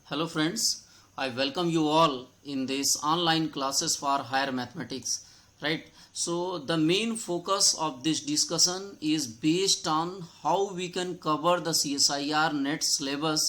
Hello friends, I welcome you all in this online classes for higher mathematics, right? So the main focus of this discussion is based on how we can cover the CSIR NET syllabus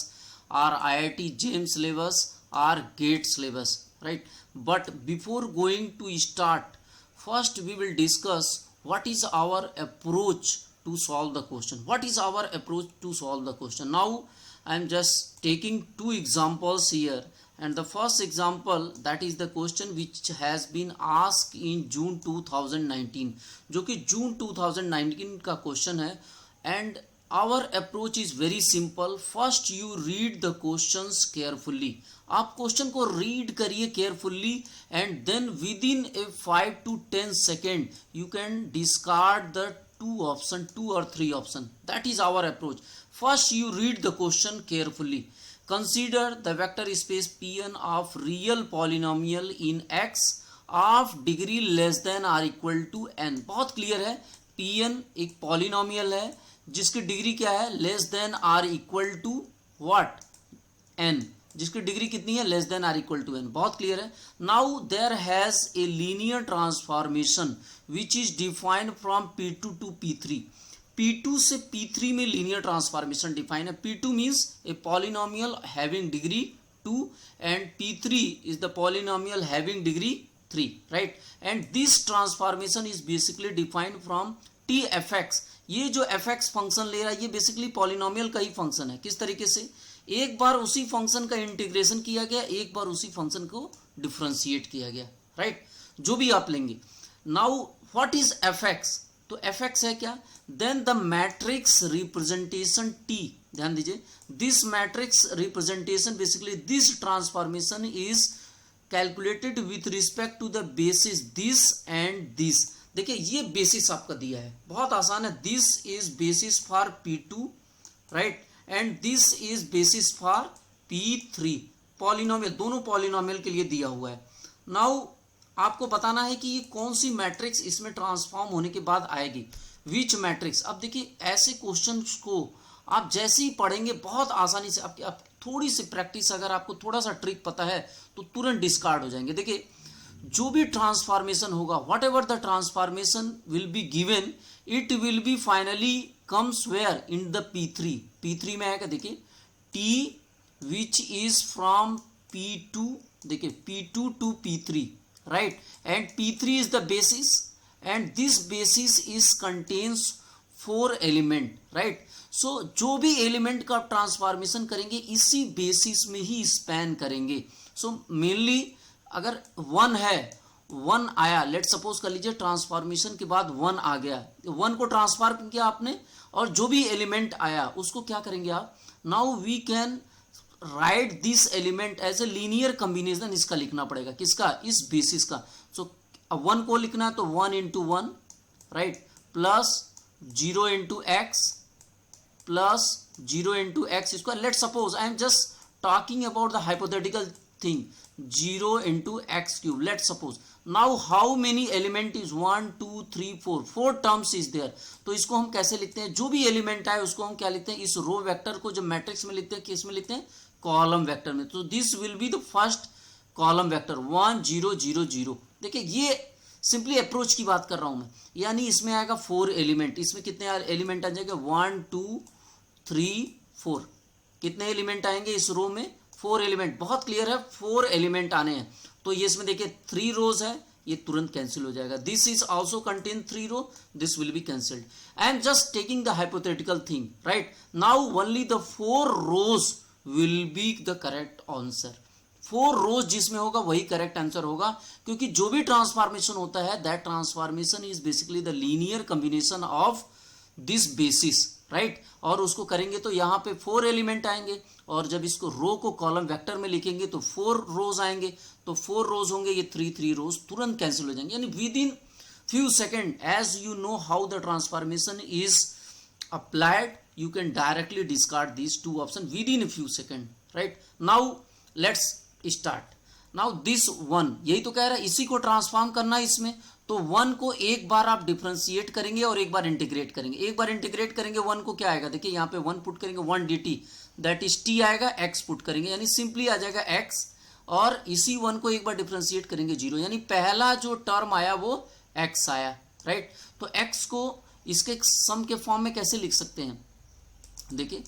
or IIT JAM syllabus or GATE syllabus, right? But before going to start, first we will discuss what is our approach to solve the question. What is our approach to solve the question? Now I am just taking two examples here, and the first example, that is the question which has been asked in June 2019, जो कि June 2019 का question है. And our approach is very simple. First you read the questions carefully. आप question को read करिए carefully and then within a 5 to 10 second you can discard the two or three option. That is our approach. First you read the question carefully. Consider the vector space Pn of real polynomial in x of degree less than or equal to n. बहुत clear है, Pn एक polynomial है जिसकी degree क्या है, less than or equal to what, n, जिसकी degree कितनी है, less than or equal to n. बहुत क्लियर है. Now there has a linear transformation which is defined from P2 to P3. P2 से P3 में linear transformation define है. P2 means a polynomial having degree 2 and P3 is the polynomial having degree 3, right? And this transformation is basically defined from TFX. ये जो fx function ले रहा है ये basically polynomial का ही फंक्शन है. किस तरीके से, एक बार उसी फंक्शन का इंटीग्रेशन किया गया, एक बार उसी फंक्शन को डिफरेंशिएट किया गया, राइट? जो भी आप लेंगे. Now what is fx? तो fx है क्या, then the matrix representation T. ध्यान दीजिए, this matrix representation basically this transformation is calculated with respect to the basis this and this. देखिए ये बेसिस आपका दिया है, बहुत आसान है. This is basis for P2, right, and this is basis for P3. Polynomial, दोनों पॉलिनोमियल के लिए दिया हुआ है. नाउ आपको बताना है कि ये कौन सी मैट्रिक्स इसमें ट्रांसफॉर्म होने के बाद आएगी, विच मैट्रिक्स. अब देखिए ऐसे क्वेश्चंस को आप जैसे ही पढ़ेंगे बहुत आसानी से, आप थोड़ी सी प्रैक्टिस, अगर आपको थोड़ा सा ट्रिक पता है तो तुरंत डिस्कार्ड हो जाएंगे. देखिए जो भी ट्रांसफॉर्मेशन होगा, whatever the transformation will be given, it will be finally comes where, in the P3. P3 में आएगा, देखिए T which is from P2, देखिए P2 to P3, right, and P3 is the basis and this basis is contains 4 element, right? So जो भी element का transformation करेंगे इसी basis में ही स्पैन करेंगे. सो मेनली अगर 1 है, 1 आया, लेट सपोज कर लीजिए ट्रांसफॉर्मेशन के बाद 1 आ गया, 1 को ट्रांसफॉर्म किया आपने और जो भी एलिमेंट आया उसको क्या करेंगे आप, now we can write this element as a linear combination. इसका लिखना पड़ेगा, किसका, इस बेसिस का. सो 1 को लिखना है तो 1 into 1, right, plus 0 into x plus 0 into x square. Let suppose I am just talking about the hypothetical thing, 0 into x cube. Let's suppose now how many element is 1 2 3 4 terms is there. तो इसको हम कैसे लिखते हैं, जो भी element आए उसको हम क्या लिखते हैं, इस रो वेक्टर को जब मैट्रिक्स में लिखते हैं किस में लिखते हैं, कॉलम वेक्टर में. तो this will be the first column vector 1 0 0 0. देखिए ये सिंपली अप्रोच की बात कर रहा हूं मैं, यानी इसमें आएगा 4 एलिमेंट. इसमें कितने एलिमेंट आ जाएंगे, 1 2 3 4. कितने एलिमेंट आएंगे इस रो में, 4 एलिमेंट. बहुत क्लियर है, 4 एलिमेंट आने हैं. तो ये इसमें देखिए 3 रोज है, ये तुरंत कैंसिल हो जाएगा. This is also contain 3 row, this will be cancelled. I am just taking the hypothetical thing, right. Now only the 4 rows will be the correct answer. 4 rows जिसमें होगा वही करेक्ट आंसर होगा, क्योंकि जो भी ट्रांसफॉर्मेशन होता है that transformation is basically the linear combination of this basis, right. और उसको करेंगे तो यहाँ पे 4 एलिमेंट आएंगे, और जब इसको रो को कॉलम वेक्टर में लिखेंगे तो 4 रोज आएंगे. तो 4 रोज होंगे, ये 3 रोज तुरंत कैंसिल हो जाएंगे, यानी with in few second. As you know how the transformation is applied, you can directly discard these 2 option with in few second, right. Now let's start. Now this 1, यही तो कह रहा है, इसी को ट्रांसफॉर्म करना है इसमें. तो 1 को एक बार आप डिफरेंशिएट करेंगे और एक बार इंटीग्रेट करेंगे. एक बार इंटीग्रेट करेंगे 1 को क्या आएगा, देखिए यहाँ पे 1 पुट करेंगे, 1 dt, दैट इज टी आएगा, एक्स पुट करेंगे यानी सिंपली आ जाएगा एक्स, और इसी वन को एक बार डिफ्रेंशिएट करेंगे जीरो, यानी पहला जो टर्म आया वो एक्स आया, राइट। तो एक्स को इसके सम के फॉर्म में कैसे लिख सकते हैं, देखिए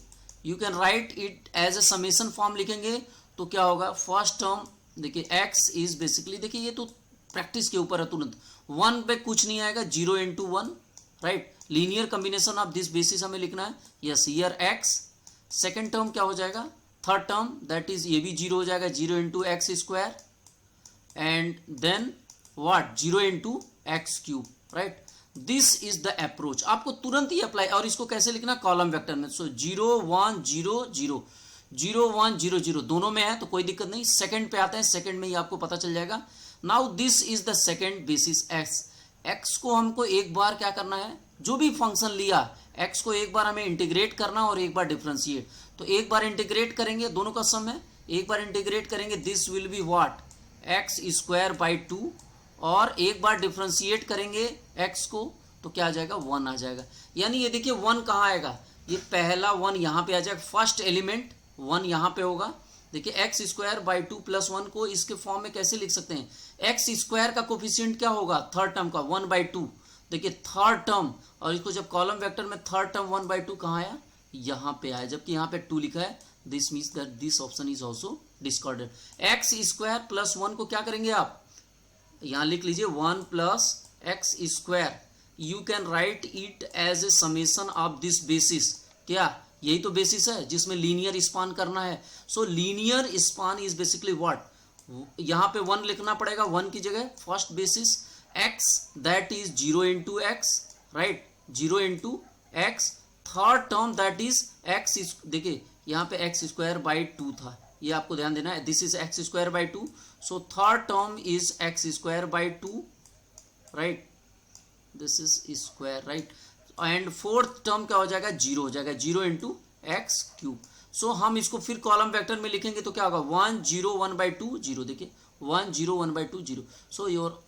you can write it as a summation form लिखेंगे तो क्या होगा, फर्स्ट टर्म देखिए एक्स इज बेसिकली, देखिए ये तो प्रैक्टिस के ऊपर है, तुरंत वन पे कुछ नहीं आएगा, zero into one, right. Linear combination of this basis हमें लिखना है, yes here x. Second term क्या हो जाएगा, थर्ड टर्म दैट इज ये भी जीरो हो जाएगा, zero into x square, and then what, zero into x cube, right. This is the approach, आपको तुरंत ही अप्लाई, और इसको कैसे लिखना, कॉलम वेक्टर में। सो 0 1 0 0 0 1 0 0 दोनों में है तो कोई दिक्कत नहीं, सेकंड पे आते हैं, सेकंड में ही आपको पता चल जाएगा। Now this is the second basis x. X को हमको एक बार क्या करना है, जो भी फंक्शन लिया एक्स को एक बार हमें इंटीग्रेट करना और एक बार डिफरेंशिएट। तो एक बार इंटीग्रेट करेंगे, दोनों का सम है, एक बार इंटीग्रेट करेंगे, this will be what, x square by 2, और एक बार डिफरेंशिएट करेंगे x को तो क्या आ जाएगा, 1 आ जाएगा। यानी ये देखिए 1 कहाँ आएगा, ये पहला 1 यहाँ पे आ जाएगा, फर्स्ट एलिमेंट 1 यहाँ पे होगा। देखिए एक्स स्क्वायर बाई 2 प्लस 1 को इसके फॉर्म में कैसे लिख सकते हैं, एक्स स्क्वायर का कोफिशिएंट क्या होगा, थर्ड टर्म का 1/2, देखिए थर्ड टर्म, और इसको जब कॉलम वेक्टर में थर्ड टर्म 1/2 कहाँ आया, यहाँ पे आया, जबकि यहाँ पे 2 लिखा है, this means that this option is also discarded. X square plus 1 को क्या करेंगे आप, यहां लिख लीजिए 1 plus x square, you can write it as a summation of this basis, क्या यही तो बेसिस है जिसमें लीनियर स्पान करना है। सो linear span is basically what, यहां पे 1 लिखना पड़ेगा, 1 की जगह first basis x that is 0 into x, right, 0 into x, third term that is x, देखिए यहां पे एक्स स्क्वायर बाई 2 था, ये आपको ध्यान देना है, this is x square by 2, so third term is x square by 2, right, this is square, right, and fourth term क्या हो जाएगा, 0 हो जाएगा, 0 इंटू एक्स क्यूब। सो हम इसको फिर कॉलम वेक्टर में लिखेंगे तो क्या होगा, 1 0 1/2 0, देखिए 1 0 1/2 0, so your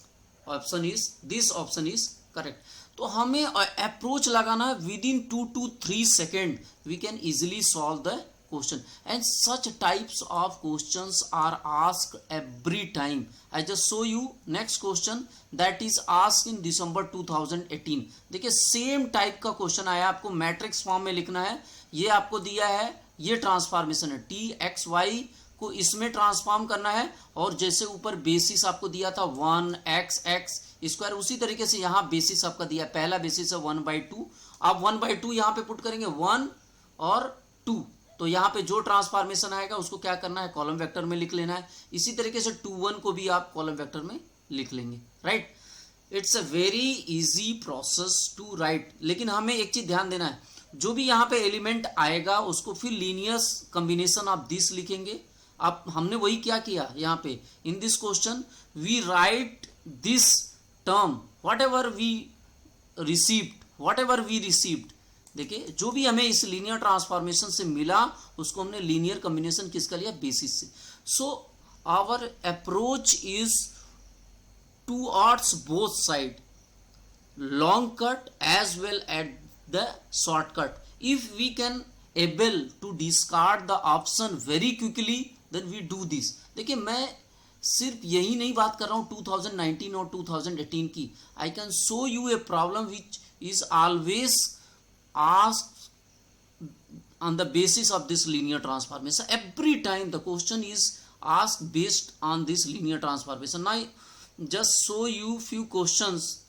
option is, this option is correct. तो हमें अप्रोच लगाना with in 2 to 3 second, we can easily solve the question, and such types of questions are asked every time. I just show you next question that is asked in December 2018. देखिए same type का question आया, आपको matrix form में लिखना है, ये आपको दिया है, ये ट्रांसफॉर्मेशन है, टी एक्स वाई को इसमें ट्रांसफॉर्म करना है, और जैसे ऊपर बेसिस आपको दिया था 1 एक्स एक्स स्क्वायर, उसी तरीके से यहाँ बेसिस आपका दिया है, पहला बेसिस है 1/2, आप 1/2 यहाँ पे पुट करेंगे 1 और 2, तो यहाँ पे जो ट्रांसफॉर्मेशन आएगा उसको क्या करना है, कॉलम वेक्टर में लिख लेना है। इसी तरीके से 2 1 को भी आप कॉलम वेक्टर में लिख लेंगे, right. It's a very easy process to write, लेकिन हमें एक चीज ध्यान देना है, जो भी यहाँ पे एलिमेंट आएगा उसको फिर लीनियर कॉम्बिनेशन ऑफ दिस लिखेंगे। अब हमने वही क्या किया यहाँ पे, in this question we write this term whatever we received, देखिए जो भी हमें इस लीनियर ट्रांसफॉर्मेशन से मिला उसको हमने लीनियर कॉम्बिनेशन किसका लिया, बेसिस से। So our approach is towards both side, long cut as well at the shortcut. If we can able to discard the option very quickly then we do this. देखिए मैं सिर्फ यही नहीं बात कर रहा हूं 2019 और 2018 की, I can show U a problem which is always asked on the basis of this linear transformation. Every time the question is asked based on this linear transformation. Now just show you few questions.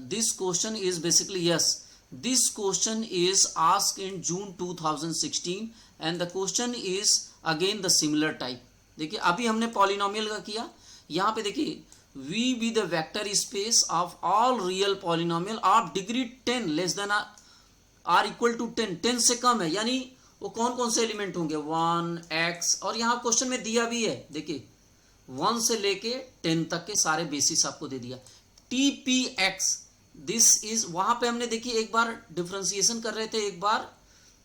This question is basically, yes, this question is asked in June 2016 and the question is again the similar type. देखिए अभी हमने polynomial का किया, यहाँ पे देखिए V be the vector space of all real polynomial of degree 10 less than or equal to 10, 10 से कम है, यानी वो कौन कौन से एलिमेंट होंगे, 1 x, और यहाँ क्वेश्चन में दिया भी है, देखिए 1 से लेके 10 तक के सारे बेसिस आपको दे दिया। TPX दिस इज, वहां पे हमने देखिए एक बार डिफरेंशिएशन कर रहे थे, एक बार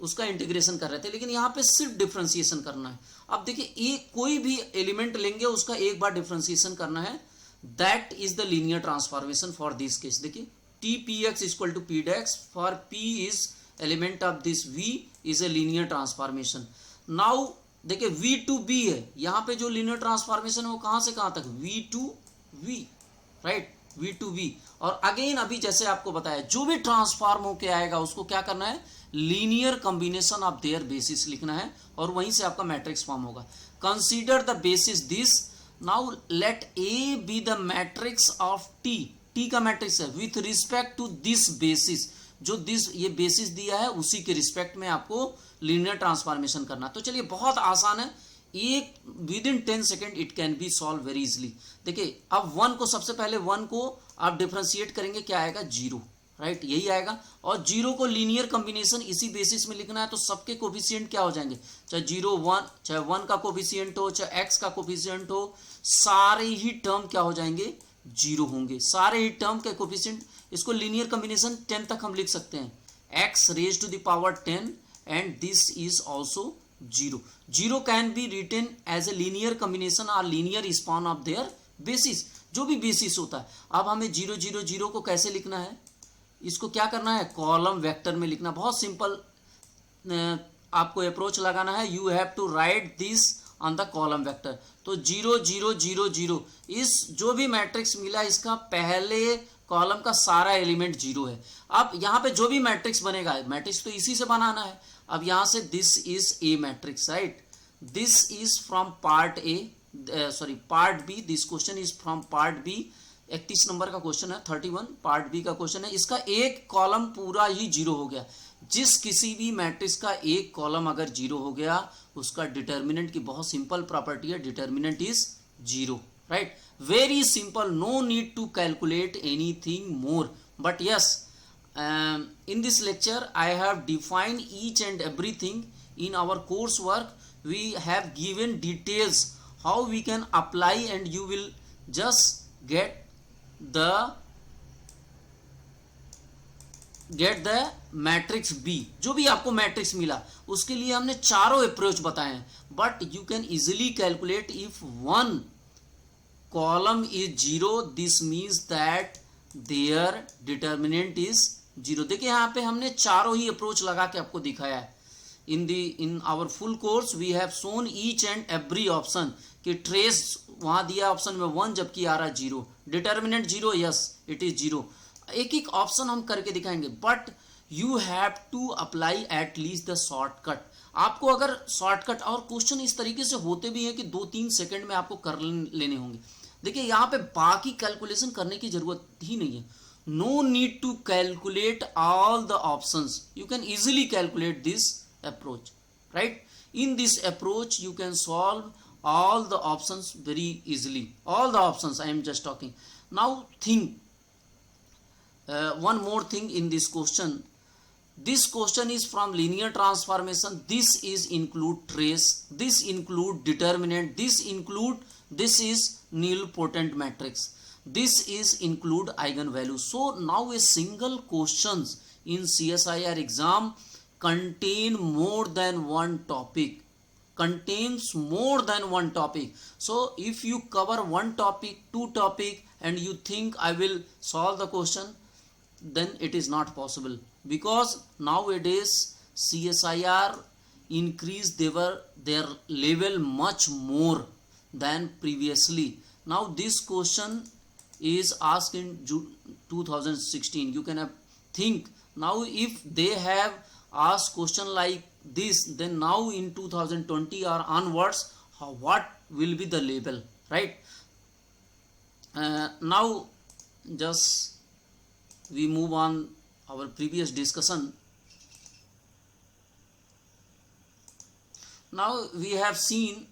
उसका इंटीग्रेशन कर रहे थे, लेकिन यहाँ पे सिर्फ डिफरेंशिएशन करना है। अब देखिए एक कोई भी एलिमेंट लेंगे उसका एक बार डिफरेंशिएशन करना है, that is the linear transformation for this case। देखिए TPX equal to Pdex for P is element of this V is a linear transformation. Now देखिए V टू B है, यहाँ पे जो लीनियर ट्रांसफॉर्मेशन है वो कहाँ से कहाँ तक, V to V, right, V to V। और अगेन अभी जैसे आपको बताया जो भी ट्रांसफॉर्म होके आएगा उसको क्या करना है, linear combination of their basis लिखना है और वहीं से आपका मैट्रिक्स फॉर्म होगा। Consider the basis this, now let A be the matrix of T, T का मैट्रिक्स है with respect to this basis, जो दिस ये बेसिस दिया है उसी के रिस्पेक्ट में आपको लीनियर ट्रांसफॉर्मेशन करना। तो चलिए बहुत आसान है, एक with in 10 second it can be solve very easily. देखिए अब 1 को सबसे पहले 1 को आप डिफरेंशिएट करेंगे, क्या आएगा, 0, राइट, यही आएगा। और 0 को लीनियर कॉम्बिनेशन इसी बेसिस में लिखना है तो सबके कोफिशिएंट क्या हो जाएंगे, चाहे 0 1, चाहे 1 का कोफिशिएंट हो, चाहे x का कोफिशिएंट हो, सारे ही टर्म क्या हो जाएंगे, 0 होंगे, सारे ही टर्म के कोफिशिएंट। इसको लीनियर कॉम्बिनेशन 10 तक हम लिख सकते हैं, x raise to the power 10 and this is also 0. 0 can be written as a linear combination or linear span of their basis, जो भी बेसिस होता है। अब हमें 0 0 0 को कैसे लिखना है, इसको क्या करना है, कॉलम वेक्टर में लिखना। बहुत सिंपल आपको अप्रोच लगाना है, you have to write this on the column vector. तो 0 0 0 0 इस जो भी मैट्रिक्स मिला इसका पहले कॉलम का सारा एलिमेंट 0 है। अब यहाँ पे जो भी मैट्रिक्स बनेगा, मैट्रिक्स तो इसी से बनाना है। अब यहां से this is a matrix, right, this is from part A, sorry part B, this question is from part B. 31 number का क्वेश्चन है, 31 पार्ट बी का क्वेश्चन है। इसका एक कॉलम पूरा ही 0 हो गया। जिस किसी भी मैट्रिक्स का एक कॉलम अगर 0 हो गया उसका डिटर्मिनेंट की बहुत सिंपल प्रॉपर्टी है, determinant is 0, right, very simple, no need to calculate anything more. But yes, in this lecture I have defined each and everything in our coursework. We have given details how we can apply and you will just get the matrix B। जो भी आपको matrix मिला उसके लिए हमने चारों approach बताए हैं, but you can easily calculate if one column is 0, this means that their determinant is 0। देखिए यहाँ पे हमने चारों ही अप्रोच लगा के आपको दिखाया है। In our full course we have shown each and every option कि ट्रेस वहां दिया ऑप्शन में 1 जबकि आ रहा 0, डिटर्मिनेंट 0, यस इट इज 0। एक एक ऑप्शन हम करके दिखाएंगे, but you have to apply at least the shortcut. आपको अगर शॉर्टकट, और क्वेश्चन इस तरीके से होते भी हैं कि 2-3 सेकंड में आपको कर लेने होंगे। देखिए यहाँ पे बाकी कैलकुलेशन करने की जरूरत ही नहीं है, no need to calculate all the options, you can easily calculate this approach, right? In this approach you can solve all the options very easily, all the options I am just talking. Now think one more thing in this question. This question is from linear transformation, this is include trace, this include determinant, this is nilpotent matrix, this is include eigenvalue. So now a single questions in CSIR exam contain more than one topic, contains more than one topic. So if you cover one topic, 2 topic and you think I will solve the question, then it is not possible, because nowadays CSIR increase their level much more than previously. Now this question is asked in 2016. You can think now if they have asked question like this, then now in 2020 or onwards, what will be the label, right? Now just we move on our previous discussion. Now we have seen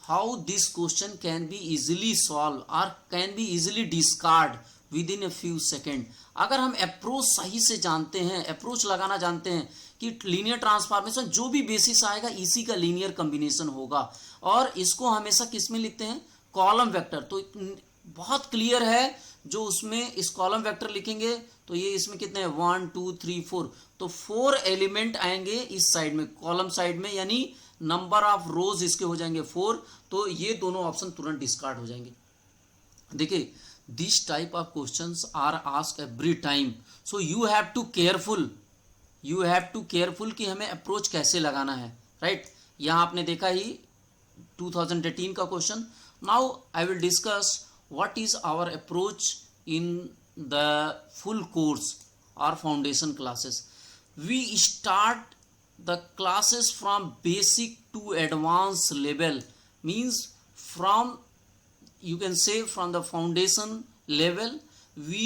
how this question can be easily solved or can be easily discard within a few second. अगर हम approach सही से जानते हैं, approach लगाना जानते हैं कि लीनियर ट्रांसफॉर्मेशन जो भी बेसिस आएगा इसी का लीनियर कॉम्बिनेशन होगा, और इसको हमेशा किस में लिखते हैं, कॉलम वेक्टर। तो बहुत क्लियर है, जो उसमें इस कॉलम वेक्टर लिखेंगे तो ये इसमें कितने हैं, 1 2 3 4, तो 4 एलिमेंट आएंगे इस साइड में, कॉलम साइड में, यानी नंबर ऑफ रोज इसके हो जाएंगे 4। तो ये दोनों ऑप्शन तुरंत डिस्कार्ड हो जाएंगे। देखिए this type of questions are asked every time, so you have to careful you have to careful कि हमें अप्रोच कैसे लगाना है, राइट। यहाँ आपने देखा ही 2018 का question. Now I will discuss what is our approach in the full course और foundation classes. We start the classes from basic to advanced level, means from, you can say, from the foundation level we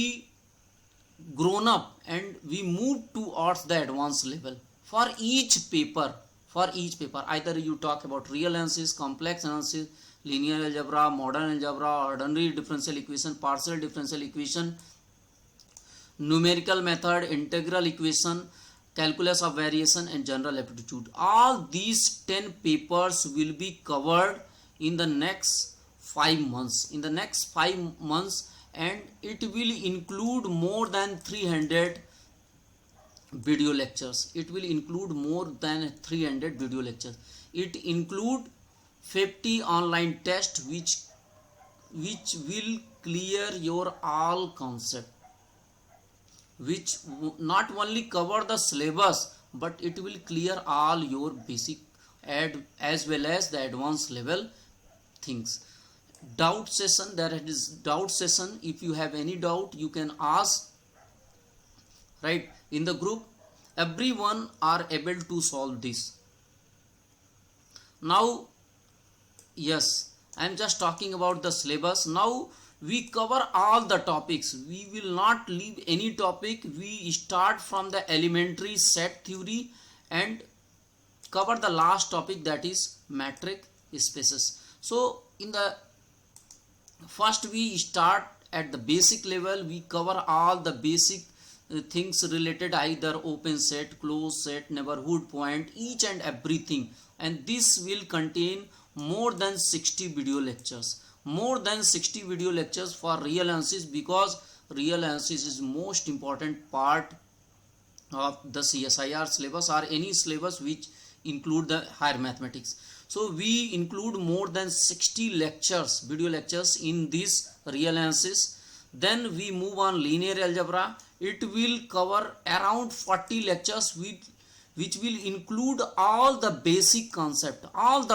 grown up and we move towards the advanced level for each paper. Either you talk about real analysis, complex analysis, linear algebra, modern algebra, ordinary differential equation, partial differential equation, numerical method, integral equation, calculus of variation and general aptitude. All these 10 papers will be covered in the next 5 months. And it will include more than 300 video lectures. It include 50 online tests which will clear your all concept, which not only cover the syllabus but it will clear all your basic as well as the advanced level things. Doubt session, there is doubt session. If you have any doubt you can ask, right, in the group. Everyone are able to solve this. Now yes, I am just talking about the syllabus. Now we cover all the topics. We will not leave any topic. We start from the elementary set theory and cover the last topic, that is metric spaces. So in the first we start at the basic level. We cover all the basic things related, either open set, closed set, neighborhood point, each and everything. And this will contain more than 60 video lectures. For real analysis, because real analysis is most important part of the CSIR syllabus or any syllabus which include the higher mathematics. So we include more than 60 lectures, video lectures in this real analysis. Then we move on linear algebra. It will cover around 40 lectures which will include all the basic concept of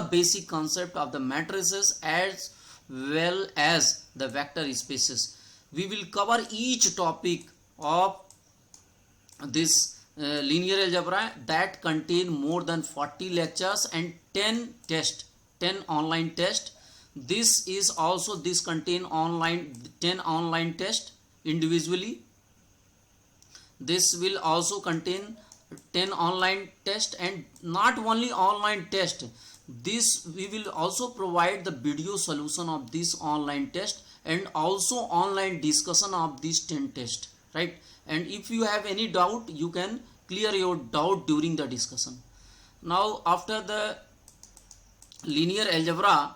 the matrices as well as the vector spaces. We will cover each topic of this linear algebra that contain more than 40 lectures and 10 online tests. This contain 10 online tests individually. This will also contain 10 online tests, and not only online test, this we will also provide the video solution of this online test and also online discussion of these 10 tests, right? And if you have any doubt, you can clear your doubt during the discussion. Now after the linear algebra,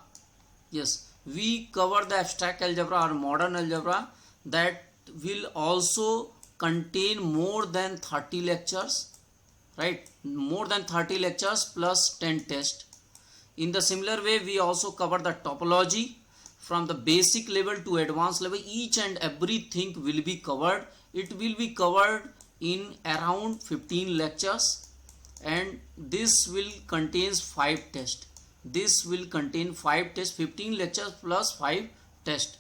yes, we cover the abstract algebra or modern algebra, that will also contain more than 30 lectures, right? More than 30 lectures plus 10 tests. In the similar way, we also cover the topology from the basic level to advanced level. Each and everything will be covered. It will be covered in around 15 lectures, and this will contains 5 tests. 15 lectures plus 5 tests.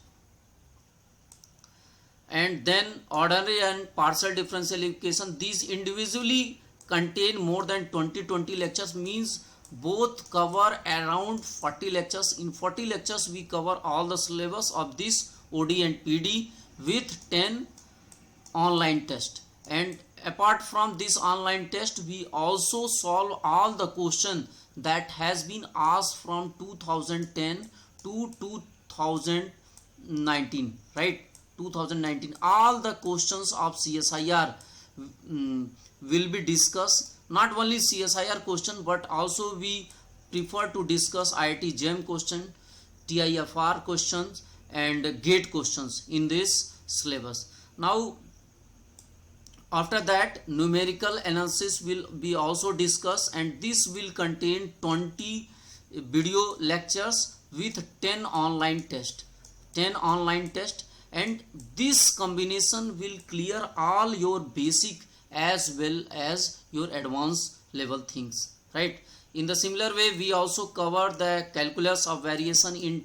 And then ordinary and partial differential equation, these individually contain more than 20 lectures, means both cover around 40 lectures. In 40 lectures we cover all the syllabus of this OD and PD with 10 online tests. And apart from this online test, we also solve all the question that has been asked from 2010 to 2019, right? 2019, all the questions of CSIR will be discussed. Not only CSIR question, but also we prefer to discuss IIT JEM question, TIFR questions and GATE questions in this syllabus. Now after that, numerical analysis will be also discussed, and this will contain 20 video lectures with 10 online tests. And this combination will clear all your basic as well as your advanced level things, right? In the similar way, we also cover the calculus of variation in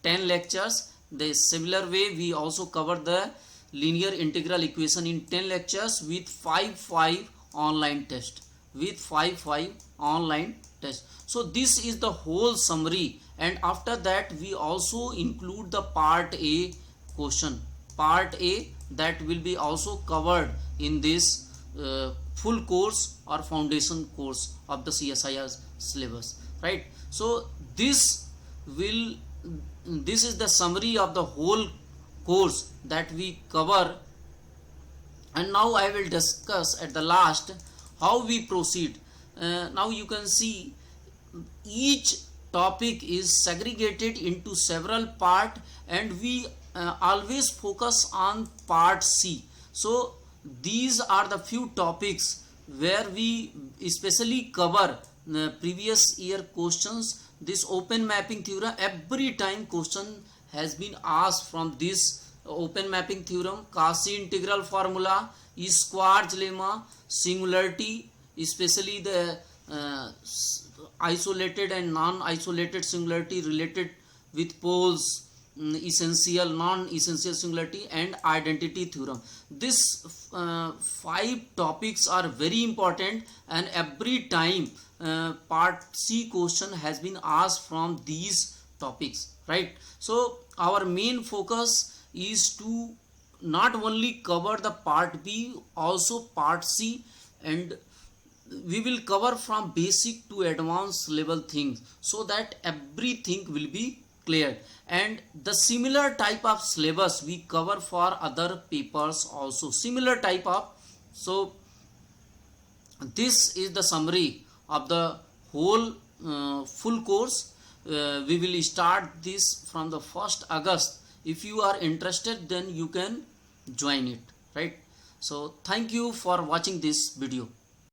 10 lectures. The similar way, we also cover the linear integral equation in 10 lectures with 5 online test, with 5 online test. So this is the whole summary, and after that we also include the part A question, part A, that will be also covered in this full course or foundation course of the CSIR syllabus, right? So this is the summary of the whole course that we cover, and now I will discuss at the last how we proceed. Now you can see each topic is segregated into several parts, and we always focus on part C. So these are the few topics where we especially cover previous year questions. This open mapping theorem, every time question has been asked from this open mapping theorem, Cauchy integral formula, Schwarz lemma, singularity, especially the isolated and non-isolated singularity related with poles, essential, non-essential singularity, and identity theorem. These 5 topics are very important, and every time part C question has been asked from these topics, right? So our main focus is to not only cover the part B, also part C, and we will cover from basic to advanced level things, so that everything will be clear. And the similar type of syllabus we cover for other papers also, similar type of. So this is the summary of the whole full course. We will start this from the 1st August. If you are interested, then you can join it, right? So thank you for watching this video.